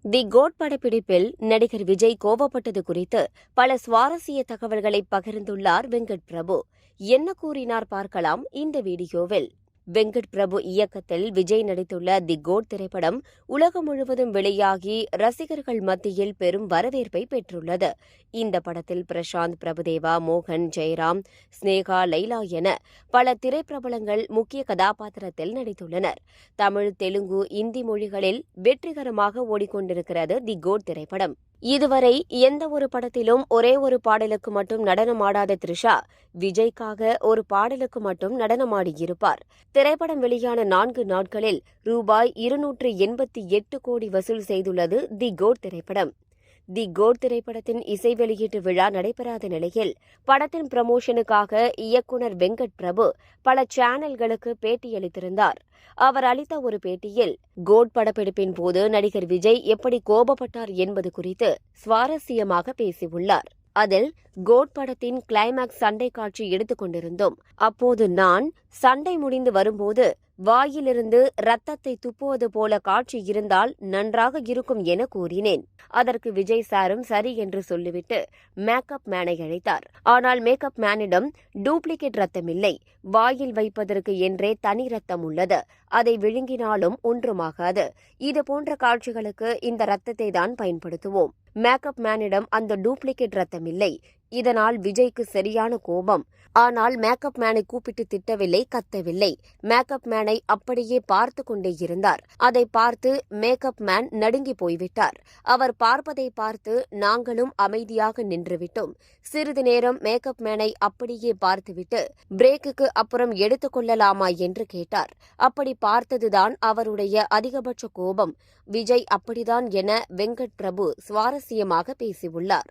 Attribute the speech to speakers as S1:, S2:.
S1: தி code படப்பிடிப்பில் நடிகர் விஜய் கோபப்பட்டது குறித்து பல சுவாரஸ்ய தகவல்களை பகிர்ந்துள்ளார் வெங்கட் பிரபு. என்ன கூறினார் பார்க்கலாம் இந்த வீடியோவில். வெங்கட் பிரபு இயக்கத்தில் விஜய் நடித்துள்ள தி கோட் திரைப்படம் உலகம் முழுவதும் வெளியாகி ரசிகர்கள் மத்தியில் பெரும் வரவேற்பை பெற்றுள்ளது. இந்த படத்தில் பிரசாந்த், பிரபுதேவா, மோகன், ஜெயராம், ஸ்னேகா, லைலா என பல திரைப்பிரபலங்கள் முக்கிய கதாபாத்திரத்தில் நடித்துள்ளனர். தமிழ், தெலுங்கு, இந்தி மொழிகளில் வெற்றிகரமாக ஓடிக்கொண்டிருக்கிறது தி கோட் திரைப்படம். இதுவரை எந்த ஒரு படத்திலும் ஒரே ஒரு பாடலுக்கு மட்டும் நடனமாடாத த்ரிஷா விஜய்க்காக ஒரு பாடலுக்கு மட்டும் நடனமாடியிருப்பார். திரைப்படம் வெளியான 4 நாட்களில் ரூபாய் 288 கோடி வசூல் செய்துள்ளது தி கோட் திரைப்படம். தி கோட் திரைப்படத்தின் இசை வெளியீட்டு விழா நடைபெறாத நிலையில் படத்தின் ப்ரமோஷனுக்காக இயக்குநர் வெங்கட் பிரபு பல சேனல்களுக்கு பேட்டியளித்திருந்தார். அவர் அளித்த ஒரு பேட்டியில் கோட் படப்பிடிப்பின் போது நடிகர் விஜய் எப்படி கோபப்பட்டார் என்பது குறித்து சுவாரஸ்யமாக பேசியுள்ளார். அதில் கோட் படத்தின் கிளைமாக்ஸ் சண்டை காட்சி எடுத்துக் கொண்டிருந்தோம். அப்போது நான் சண்டை முடிந்து வரும்போது வாயிலிருந்து ரத்தத்தை துப்புவது போல காட்சி இருந்தால் நன்றாக இருக்கும் என கூறினேன். அதற்கு விஜய் சாரும் சரி என்று சொல்லிவிட்டு மேக்கப் மேனை அழைத்தார். ஆனால் மேக்கப் மேனிடம் டூப்ளிகேட் ரத்தம் இல்லை, வாயில் வைப்பதற்கு என்றே தனி ரத்தம் உள்ளது, அதை விழுங்கினாலும் ஒன்றுமாகாது. இது போன்ற காட்சிகளுக்கு இந்த ரத்தத்தை தான் பயன்படுத்துவோம். மேக்கப் மேனிடம் அந்த டூப்ளிகேட் ரத்தம் இல்லை. இதனால் விஜய்க்கு சரியான கோபம். ஆனால் மேக்கப் மேனை கூப்பிட்டு திட்டவில்லை, கத்தவில்லை. மேக்கப் மேனை அப்படியே பார்த்து கொண்டே இருந்தார். அதை பார்த்து மேக்கப் மேன் நடுங்கி போய்விட்டார். அவர் பார்ப்பதை பார்த்து நாங்களும் அமைதியாக நின்றுவிட்டோம். சிறிது நேரம் மேக்கப் மேனை அப்படியே பார்த்துவிட்டு பிரேக்குக்கு அப்புறம் எடுத்துக் கொள்ளலாமா என்று கேட்டார். அப்படி பார்த்ததுதான் அவருடைய அதிகபட்ச கோபம். விஜய் அப்படிதான் என வெங்கட் பிரபு சுவாரஸ்யமாக பேசியுள்ளார்.